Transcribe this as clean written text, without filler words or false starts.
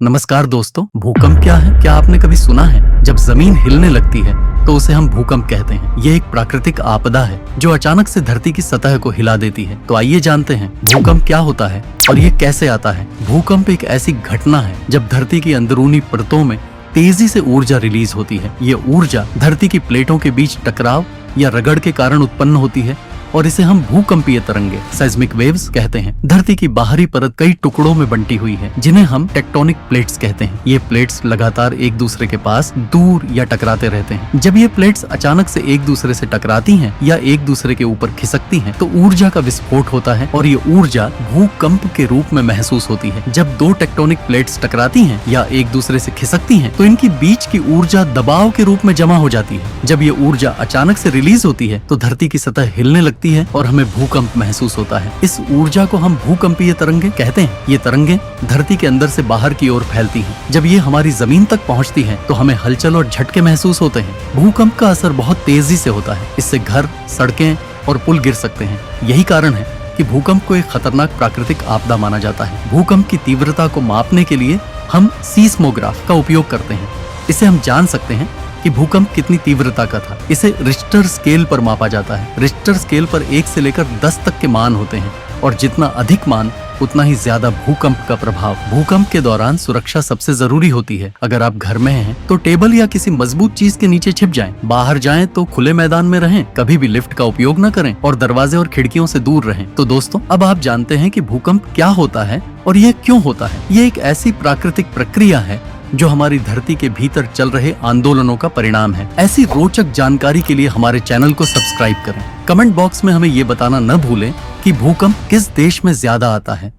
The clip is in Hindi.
नमस्कार दोस्तों, भूकंप क्या है? क्या आपने कभी सुना है? जब जमीन हिलने लगती है तो उसे हम भूकंप कहते हैं। ये एक प्राकृतिक आपदा है जो अचानक से धरती की सतह को हिला देती है। तो आइए जानते हैं भूकंप क्या होता है और ये कैसे आता है। भूकंप एक ऐसी घटना है जब धरती की अंदरूनी परतों में तेजी से ऊर्जा रिलीज होती है। ये ऊर्जा धरती की प्लेटों के बीच टकराव या रगड़ के कारण उत्पन्न होती है और इसे हम भूकंपीय तरंगे सेस्मिक वेव्स कहते हैं। धरती की बाहरी परत कई टुकड़ों में बंटी हुई है जिन्हें हम टेक्टोनिक प्लेट्स कहते हैं। ये प्लेट्स लगातार एक दूसरे के पास दूर या टकराते रहते हैं। जब ये प्लेट्स अचानक से एक दूसरे से टकराती हैं या एक दूसरे के ऊपर खिसकती हैं तो ऊर्जा का विस्फोट होता है और ये ऊर्जा भूकंप के रूप में महसूस होती है। जब दो टेक्टोनिक प्लेट्स टकराती हैं या एक दूसरे से खिसकती हैं तो इनकी बीच की ऊर्जा दबाव के रूप में जमा हो जाती है। जब ये ऊर्जा अचानक से रिलीज होती है तो धरती की सतह हिलने लगती है और हमें भूकंप महसूस होता है। इस ऊर्जा को हम भूकंपीय तरंगे कहते हैं। ये तरंगे धरती के अंदर से बाहर की ओर फैलती हैं। जब ये हमारी जमीन तक पहुंचती हैं तो हमें हलचल और झटके महसूस होते हैं। भूकंप का असर बहुत तेजी से होता है। इससे घर, सड़कें और पुल गिर सकते हैं। यही कारण है कि भूकंप को एक खतरनाक प्राकृतिक आपदा माना जाता है। भूकंप की तीव्रता को मापने के लिए हम सीस्मोग्राफ का उपयोग करते हैं। इसे हम जान सकते हैं कि भूकंप कितनी तीव्रता का था। इसे रिश्टर स्केल पर मापा जाता है। रिश्टर स्केल पर 1 से लेकर 10 तक के मान होते हैं और जितना अधिक मान उतना ही ज्यादा भूकंप का प्रभाव। भूकंप के दौरान सुरक्षा सबसे जरूरी होती है। अगर आप घर में हैं तो टेबल या किसी मजबूत चीज के नीचे छिप जाएं। बाहर जाएं तो खुले मैदान में रहें। कभी भी लिफ्ट का उपयोग न करें और दरवाजे और खिड़कियों से दूर रहें। तो दोस्तों, अब आप जानते हैं कि भूकंप क्या होता है और यह क्यों होता है। ये एक ऐसी प्राकृतिक प्रक्रिया है जो हमारी धरती के भीतर चल रहे आंदोलनों का परिणाम है। ऐसी रोचक जानकारी के लिए हमारे चैनल को सब्सक्राइब करें। कमेंट बॉक्स में हमें ये बताना न भूलें कि भूकंप किस देश में ज्यादा आता है।